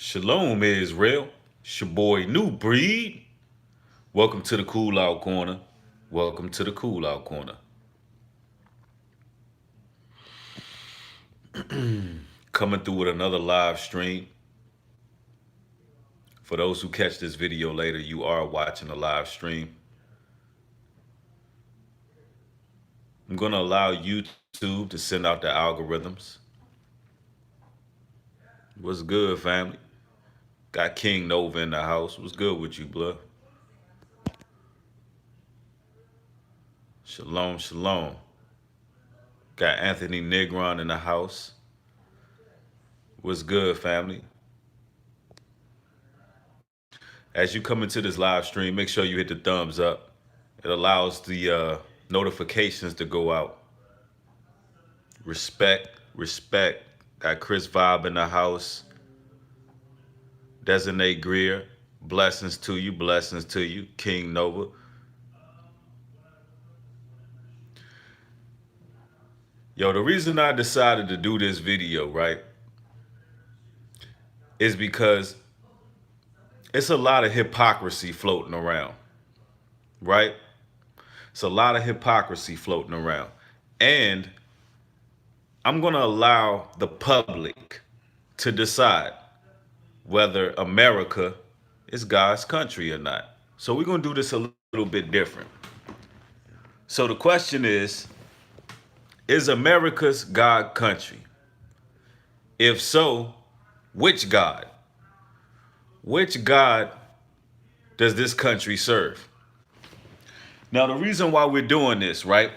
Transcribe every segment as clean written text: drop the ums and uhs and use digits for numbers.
Shalom, Israel. It's your boy New Breed. Welcome to the Cool Out Corner. Welcome to the Cool Out Corner. Coming through with another live stream. For those who catch this video later, you are watching a live stream. I'm going to allow YouTube to send out the algorithms. What's good, family? Got King Nova in the house. What's good with you, blood? Shalom, shalom. Got Anthony Negron in the house. What's good, family? As you come into this live stream, make sure you hit the thumbs up. It allows the notifications to go out. Respect, respect. Got Chris Vibe in the house. Desiree Greer. Blessings to you, blessings to you. King Nova. Yo, the reason I decided to do this video, right, is because it's a lot of hypocrisy floating around, right? It's a lot of hypocrisy floating around. And I'm going to allow the public to decide whether America is God's country or not. So we're going to do this a little bit different. So the question is America's God country? If so, which God? Which God does this country serve? Now, the reason why we're doing this, right?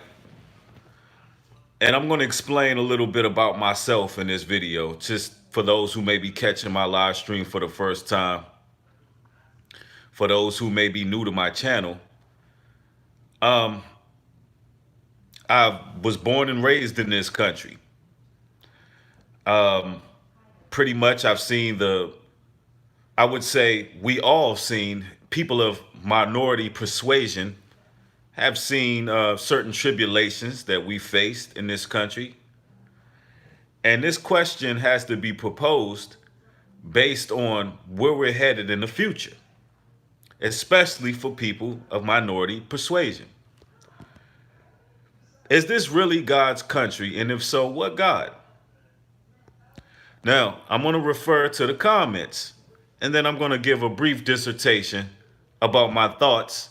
And I'm going to explain a little bit about myself in this video, just for those who may be catching my live stream for the first time. For those who may be new to my channel, I was born and raised in this country. Pretty much I've seen I would say we all seen, people of minority persuasion have seen certain tribulations that we faced in this country. And this question has to be proposed based on where we're headed in the future, especially for people of minority persuasion. Is this really God's country? And if so, what God? Now, I'm going to refer to the comments, and then I'm going to give a brief dissertation about my thoughts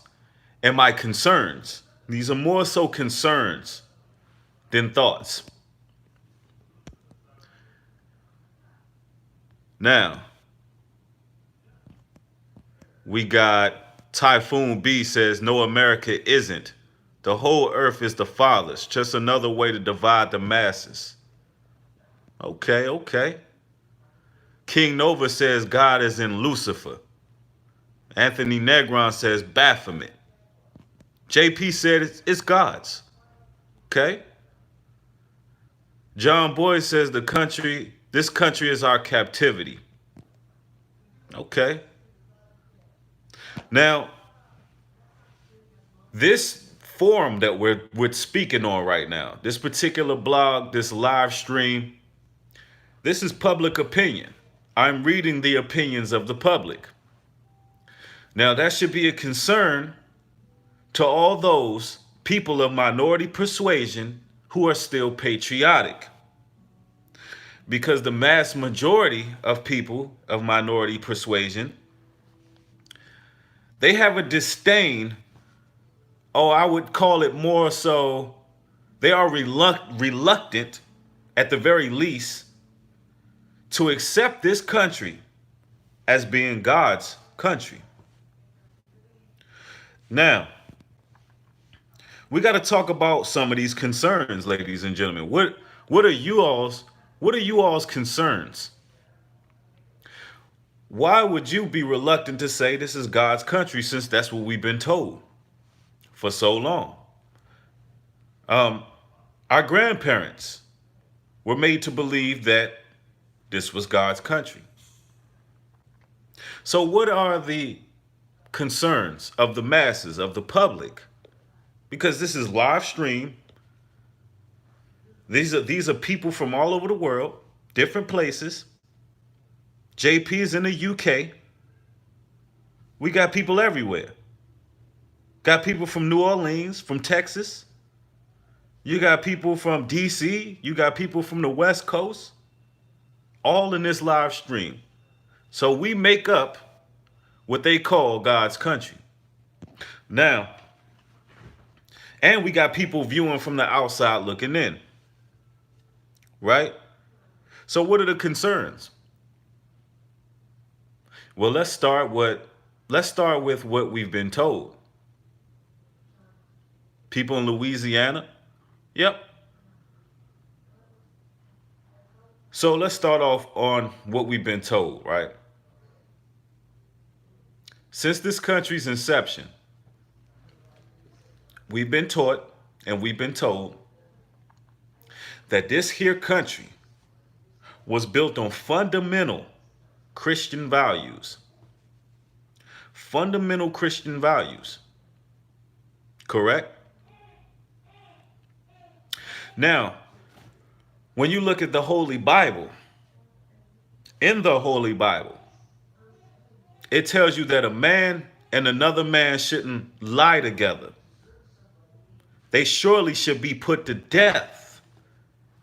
and my concerns. These are more so concerns than thoughts. Now, we got Typhoon B says, no, America isn't. The whole earth is the Father's. Just another way to divide the masses. Okay, okay. King Nova says God is in Lucifer. Anthony Negron says Baphomet. JP said it's God's. Okay. John Boyd says this country is our captivity. Okay. Now, this forum that we're speaking on right now, this particular blog, this live stream, this is public opinion. I'm reading the opinions of the public. Now, that should be a concern to all those people of minority persuasion who are still patriotic. Because the mass majority of people of minority persuasion, they have a disdain, or I would call it more so, they are reluctant, at the very least, to accept this country as being God's country. Now, we got to talk about some of these concerns, ladies and gentlemen. What are you all's concerns? Why would you be reluctant to say this is God's country, since that's what we've been told for so long? Our grandparents were made to believe that this was God's country. So what are the concerns of the masses, of the public? Because this is live stream. These are people from all over the world, different places, JP's in the UK. We got people everywhere. Got people from New Orleans, from Texas. You got people from DC. You got people from the West Coast. All in this live stream. So we make up what they call God's country. Now, and we got people viewing from the outside looking in. Right? So what are the concerns? Well, let's start with what we've been told. People in Louisiana? Yep. So let's start off on what we've been told, right? Since this country's inception, we've been taught and we've been told that this here country was built on fundamental Christian values. Fundamental Christian values. Correct? Now, when you look at the Holy Bible, in the Holy Bible, it tells you that a man and another man shouldn't lie together. They surely should be put to death.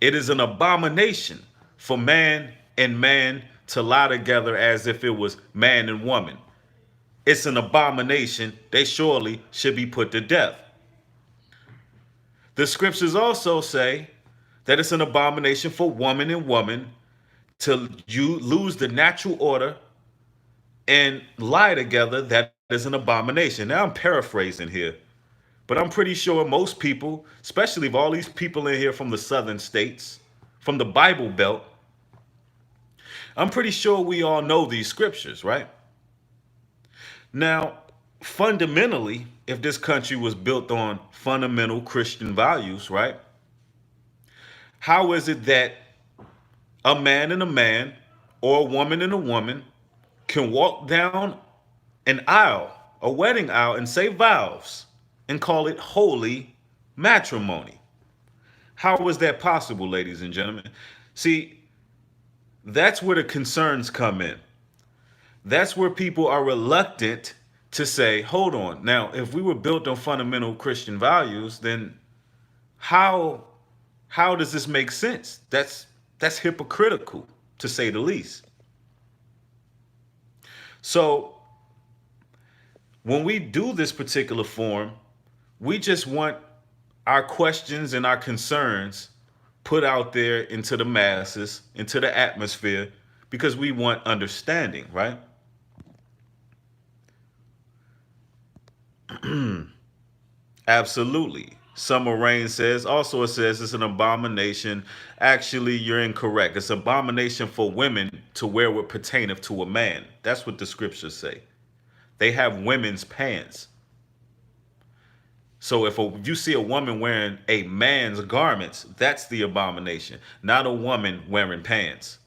It is an abomination for man and man to lie together as if it was man and woman. It's an abomination. They surely should be put to death. The scriptures also say that it's an abomination for woman and woman to lose the natural order and lie together. That is an abomination. Now I'm paraphrasing here, but I'm pretty sure most people, especially if all these people in here from the southern states, from the Bible Belt, I'm pretty sure we all know these scriptures, right? Now, fundamentally, if this country was built on fundamental Christian values, right? How is it that a man and a man or a woman and a woman can walk down an aisle, a wedding aisle, and say vows and call it holy matrimony? How is that possible, ladies and gentlemen? See, that's where the concerns come in. That's where people are reluctant to say, hold on. Now, if we were built on fundamental Christian values, then how does this make sense? That's hypocritical, to say the least. So when we do this particular form, we just want our questions and our concerns put out there into the masses, into the atmosphere, because we want understanding, right? Absolutely. Summer Rain says, also it says it's an abomination. Actually, you're incorrect. It's abomination for women to wear what pertaineth to a man. That's what the scriptures say. They have women's pants. So if you see a woman wearing a man's garments, that's the abomination, not a woman wearing pants.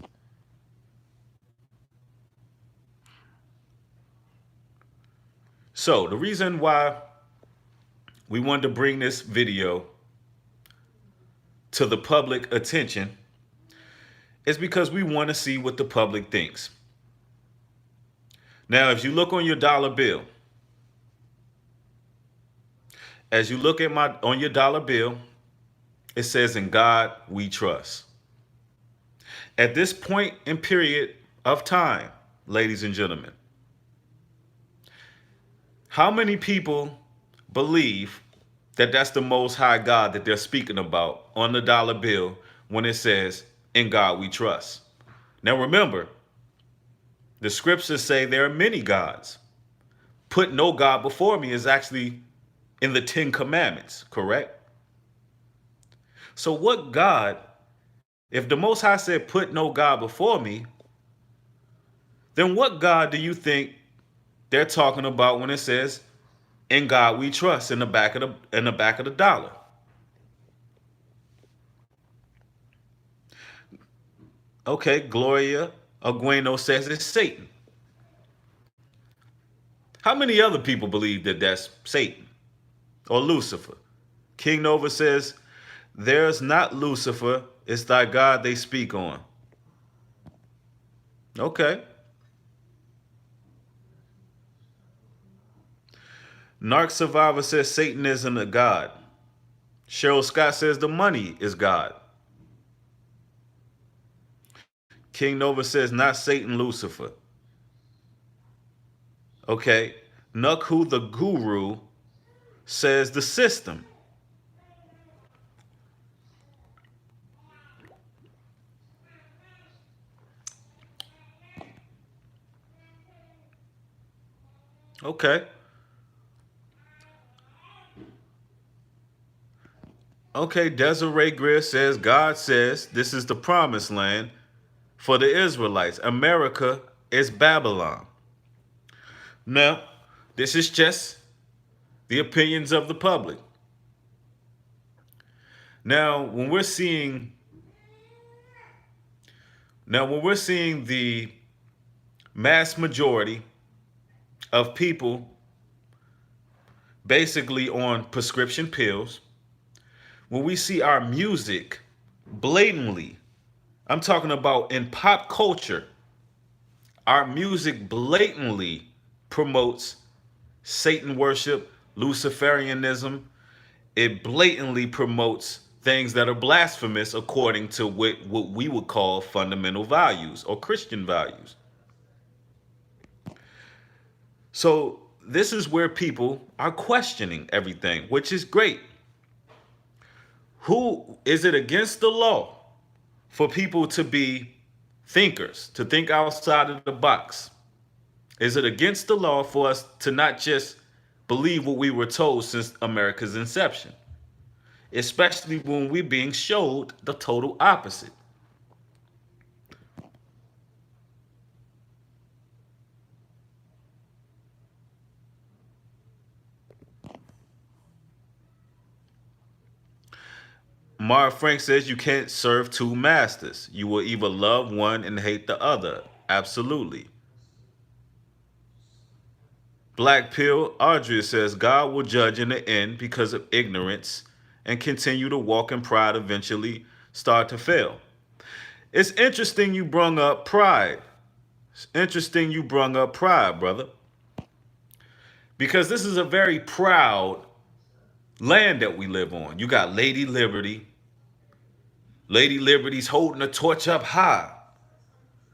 So the reason why we wanted to bring this video to the public attention is because we want to see what the public thinks. Now, if you look on your dollar bill, as you look at on your dollar bill, it says, "In God we trust." At this point in period of time, ladies and gentlemen, how many people believe that that's the Most High God that they're speaking about on the dollar bill when it says, "In God we trust"? Now remember, the scriptures say there are many gods. Put no God before me is actually in the 10 Commandments, correct? So what God, if the Most High said, "Put no God before me," then what God do you think they're talking about when it says, "In God we trust" in the back of the dollar? Okay, Gloria Agueno says it's Satan. How many other people believe that that's Satan or Lucifer? King Nova says, "There's not Lucifer, it's thy God they speak on." Okay. Narc Survivor says Satan isn't a god. Cheryl Scott says the money is God. King Nova says not Satan, Lucifer. Okay. Nukhu the Guru says the system. Okay. Okay, Desiree Greer says God says this is the promised land for the Israelites. America is Babylon. Now, this is just the opinions of the public. Now, when we're seeing the mass majority of people basically on prescription pills, when we see our music blatantly, I'm talking about in pop culture, our music blatantly promotes Satan worship, Luciferianism. It blatantly promotes things that are blasphemous according to what we would call fundamental values or Christian values. So this is where people are questioning everything, which is great. Who is it against the law for people to be thinkers, to think outside of the box? Is it against the law for us to not just believe what we were told since America's inception? Especially when we're being showed the total opposite. Mark Frank says you can't serve two masters. You will either love one and hate the other. Absolutely. Black Pill Audrey says God will judge in the end because of ignorance and continue to walk in pride, eventually start to fail. It's interesting you brung up pride. It's interesting you brung up pride, brother. Because this is a very proud land that we live on. You got Lady Liberty. Lady Liberty's holding the torch up high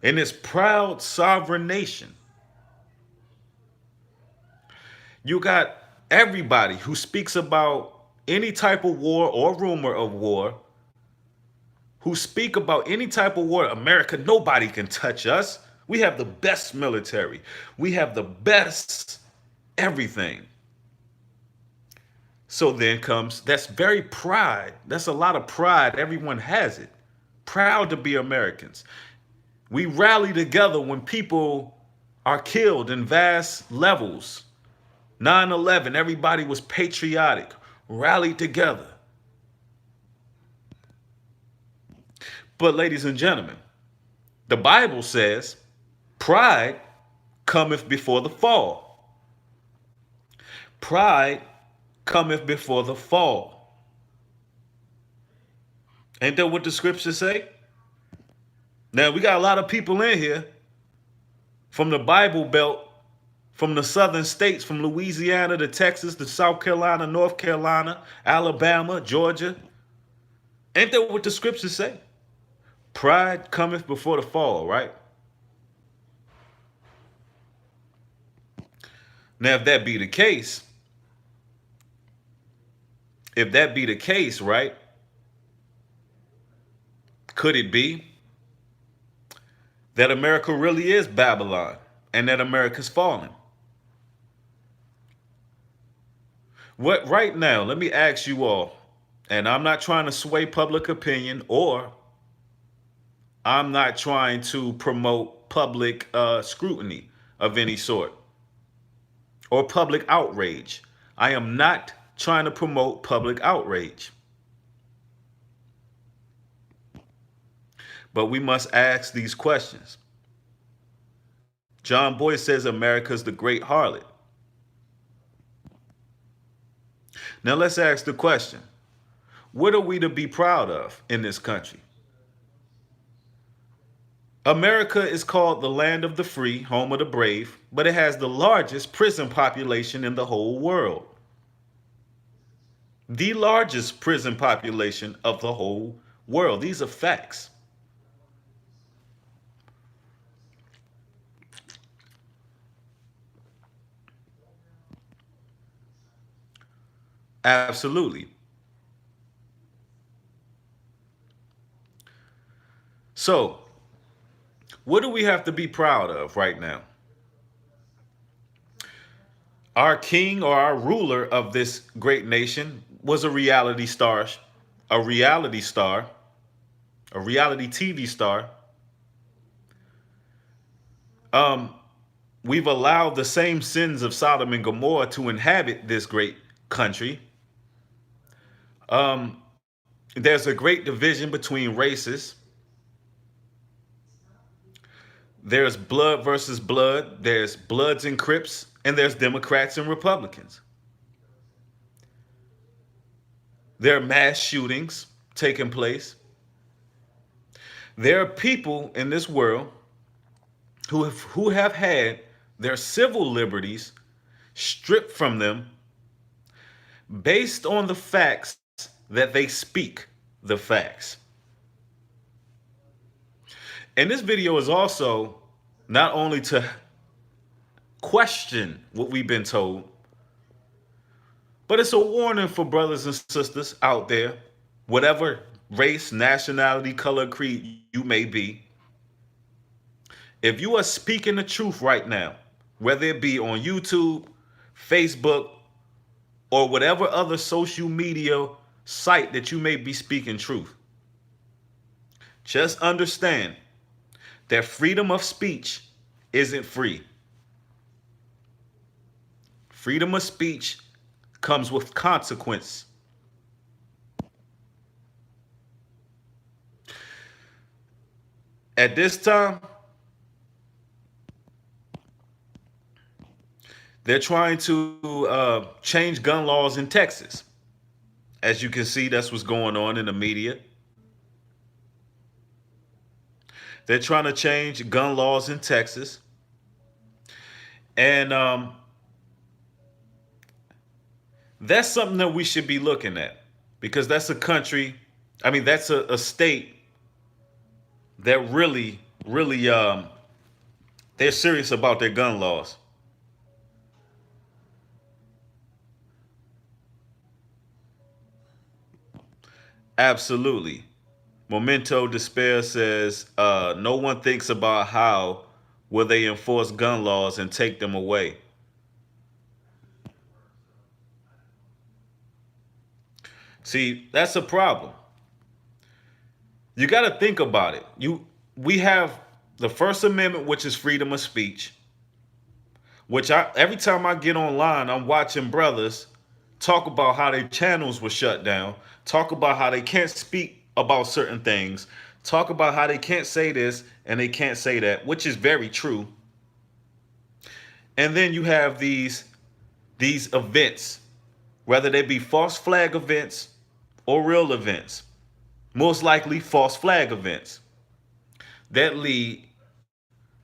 in this proud sovereign nation. You got everybody who speaks about any type of war or rumor of war, who speak about any type of war. America, nobody can touch us. We have the best military. We have the best everything. So then comes, that's very pride. That's a lot of pride. Everyone has it. Proud to be Americans. We rally together when people are killed in vast levels. 9/11, everybody was patriotic, rallied together. But ladies and gentlemen, the Bible says pride cometh before the fall. Pride cometh before the fall. Ain't that what the scriptures say? Now, we got a lot of people in here from the Bible Belt, from the southern states, from Louisiana to Texas to South Carolina, North Carolina, Alabama, Georgia. Ain't that what the scriptures say? Pride cometh before the fall, right? Now, if that be the case, right, could it be that America really is Babylon and that America's falling? What right now, let me ask you all, and I'm not trying to sway public opinion, or I'm not trying to promote public scrutiny of any sort or public outrage. I am not trying to promote public outrage. But we must ask these questions. John Boyd says America's the great harlot. Now let's ask the question, what are we to be proud of in this country? America is called the land of the free, home of the brave, but it has the largest prison population in the whole world. The largest prison population of the whole world. These are facts. Absolutely. So, what do we have to be proud of right now? Our king or our ruler of this great nation was a reality star, a reality TV star. Um, we've allowed the same sins of Sodom and Gomorrah to inhabit this great country. Um, there's a great division between races. There's blood versus blood. There's Bloods and Crips, and there's Democrats and Republicans. There are mass shootings taking place. There are people in this world who have had their civil liberties stripped from them based on the facts that they speak the facts. And this video is also not only to question what we've been told, but it's a warning for brothers and sisters out there, whatever race, nationality, color, creed you may be. If you are speaking the truth right now, whether it be on YouTube, Facebook, or whatever other social media site that you may be speaking truth, just understand that freedom of speech isn't free. Freedom of speech comes with consequence. At this time, they're trying to change gun laws in Texas. As you can see, that's what's going on in the media. They're trying to change gun laws in Texas. And that's something that we should be looking at because that's a country, I mean, that's a state that really, they're serious about their gun laws. Absolutely. Memento Despair says, no one thinks about how will they enforce gun laws and take them away. See, that's a problem. You got to think about it. We have the First Amendment, which is freedom of speech, which every time I get online, I'm watching brothers talk about how their channels were shut down, talk about how they can't speak about certain things, talk about how they can't say this and they can't say that, which is very true. And then you have these events, whether they be false flag events or real events, most likely false flag events that lead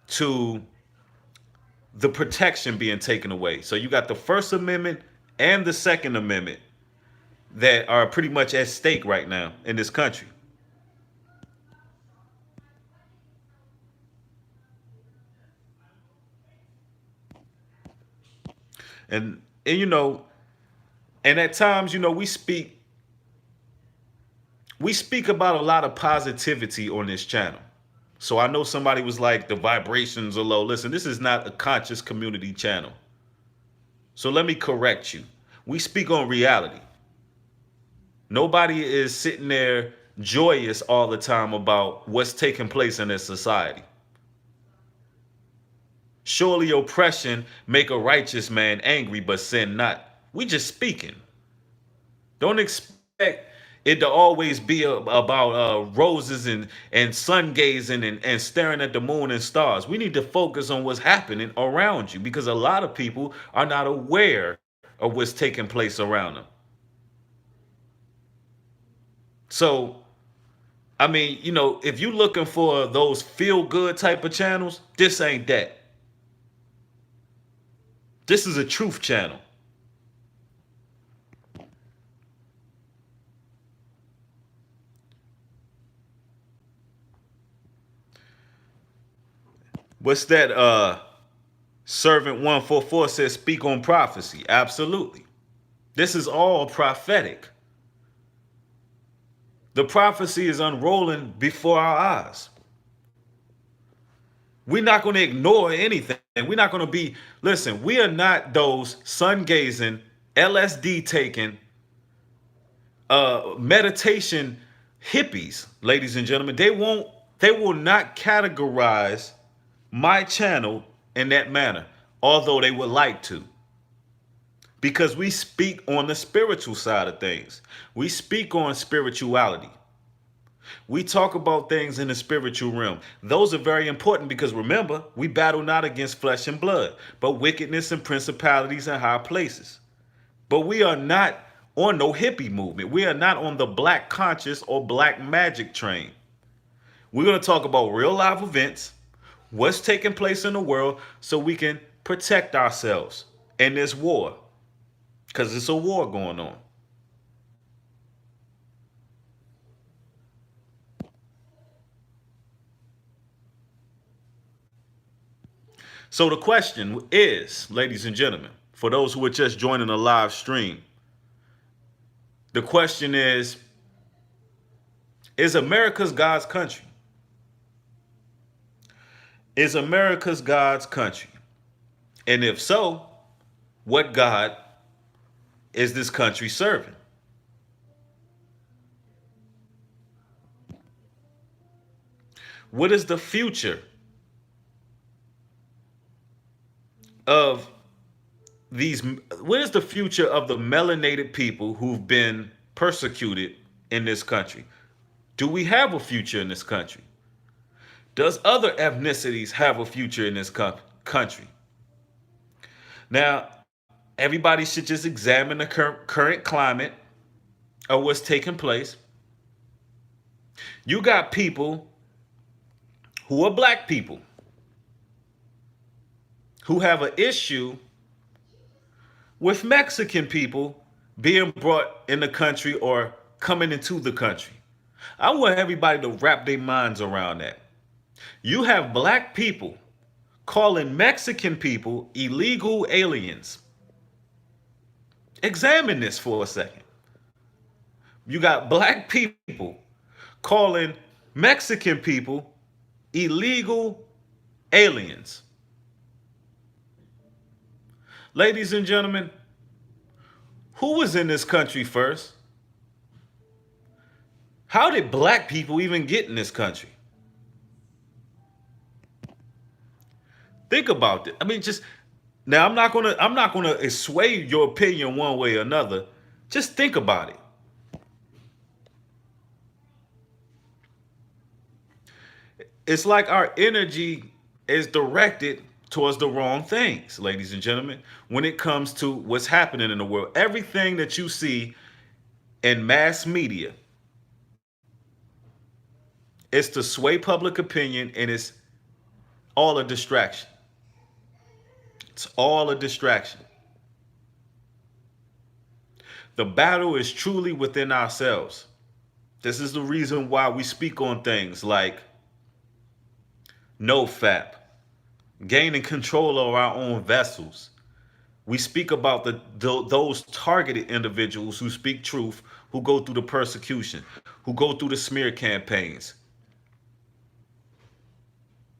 to the protection being taken away. So you got the First Amendment and the Second Amendment that are pretty much at stake right now in this country. And and at times, we speak about a lot of positivity on this channel. So I know somebody was like, the vibrations are low. Listen, this is not a conscious community channel. So let me correct you. We speak on reality. Nobody is sitting there joyous all the time about what's taking place in this society. Surely oppression make a righteous man angry, but sin not. We just speaking. Don't expect it to always be about roses and sun gazing and staring at the moon and stars. We need to focus on what's happening around you because a lot of people are not aware of what's taking place around them. So I mean, if you're looking for those feel good type of channels, this ain't that. This is a truth channel. What's that? Servant 144 says, speak on prophecy. Absolutely. This is all prophetic. The prophecy is unrolling before our eyes. We're not going to ignore anything. We're not going to be, listen, we are not those sun gazing, LSD taking, meditation hippies, ladies and gentlemen. They will not categorize my channel in that manner, although they would like to. Because we speak on the spiritual side of things. We speak on spirituality. We talk about things in the spiritual realm. Those are very important because remember, we battle not against flesh and blood, but wickedness and principalities in high places. But we are not on no hippie movement. We are not on the black conscious or black magic train. We're going to talk about real life events, what's taking place in the world, so we can protect ourselves in this war. Because it's a war going on. So the question is, ladies and gentlemen, for those who are just joining the live stream, the question is America's God's country? Is America's God's country? And if so, what God is this country serving? What is the future of these? What is the future of the melanated people who've been persecuted in this country? Do we have a future in this country? Does other ethnicities have a future in this country? Now, everybody should just examine the current climate of what's taking place. You got people who are black people who have an issue with Mexican people being brought in the country or coming into the country. I want everybody to wrap their minds around that. You have black people calling Mexican people illegal aliens. Examine this for a second. You got black people calling Mexican people illegal aliens. Ladies and gentlemen, who was in this country first? How did black people even get in this country? Think about it. I mean, just now I'm not gonna sway your opinion one way or another. Just think about it. It's like our energy is directed towards the wrong things, ladies and gentlemen, when it comes to what's happening in the world. Everything that you see in mass media is to sway public opinion, and it's all a distraction. It's all a distraction. The battle is truly within ourselves. This is the reason why we speak on things like no fap, gaining control of our own vessels. We speak about those targeted individuals who speak truth, who go through the persecution, who go through the smear campaigns.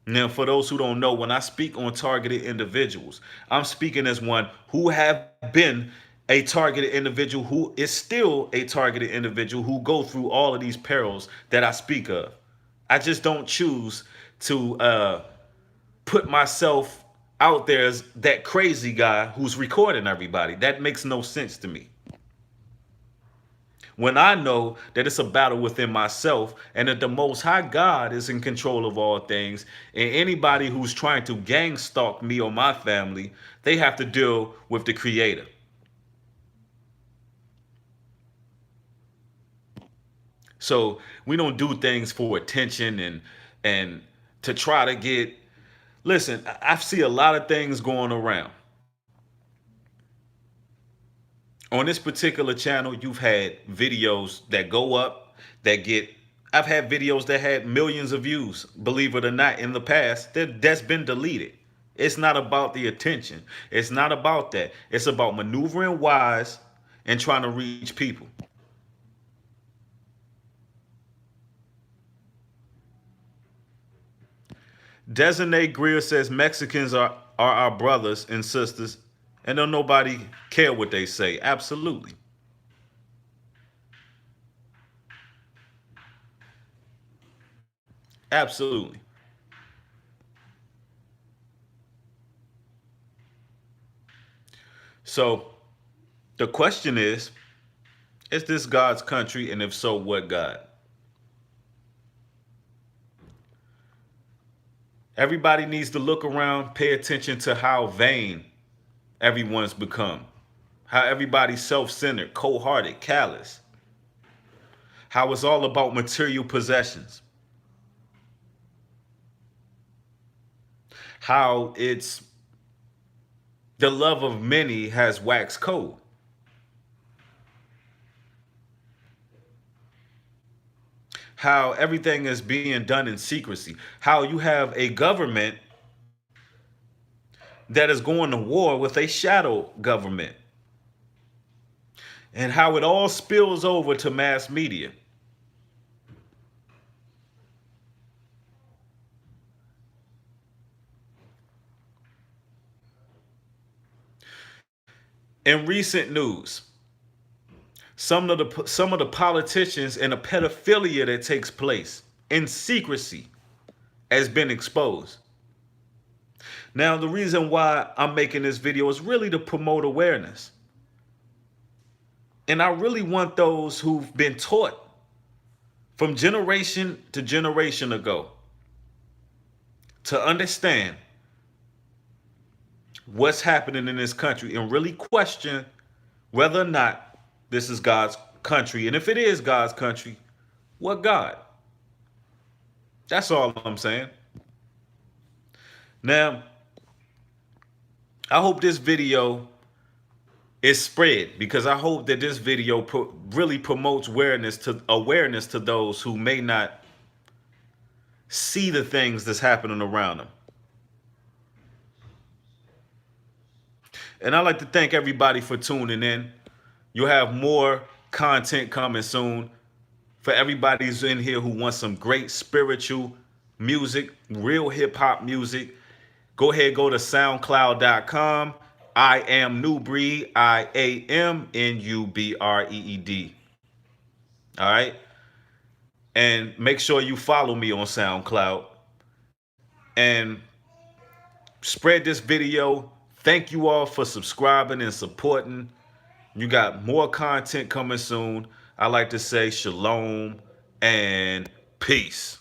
Now, for those who don't know, when I speak on targeted individuals, I'm speaking as one who have been a targeted individual, who is still a targeted individual, who go through all of these perils that I speak of. I just don't choose to put myself out there as that crazy guy who's recording everybody. That makes no sense to me. When I know that it's a battle within myself and that the Most High God is in control of all things, and anybody who's trying to gang stalk me or my family, they have to deal with the Creator. So we don't do things for attention and to try to get. Listen, I see a lot of things going around. On this particular channel, you've had videos that go up that get. I've had videos that had millions of views, believe it or not, in the past. That's been deleted. It's not about the attention. It's not about that. It's about maneuvering wise and trying to reach people. Desiree Greer says Mexicans are our brothers and sisters, and don't nobody care what they say. Absolutely. Absolutely. So the question is this God's country? And if so, what God? Everybody needs to look around, pay attention to how vain everyone's become, how everybody's self centered, cold hearted, callous, how it's all about material possessions, how it's the love of many has waxed cold. How everything is being done in secrecy, how you have a government that is going to war with a shadow government, and how it all spills over to mass media. In recent news, some of the politicians and the pedophilia that takes place in secrecy has been exposed. Now, the reason why I'm making this video is really to promote awareness. And I really want those who've been taught from generation to generation ago to understand what's happening in this country and really question whether or not this is God's country. And if it is God's country, what God? That's all I'm saying. Now, I hope this video is spread because I hope that this video really promotes awareness to those who may not see the things that's happening around them. And I'd like to thank everybody for tuning in. You'll have more content coming soon. For everybody who's in here who wants some great spiritual music, real hip hop music, go ahead, go to soundcloud.com. I am New Breed. IAMNUBREED. All right. And make sure you follow me on SoundCloud and spread this video. Thank you all for subscribing and supporting. You got more content coming soon. I like to say shalom and peace.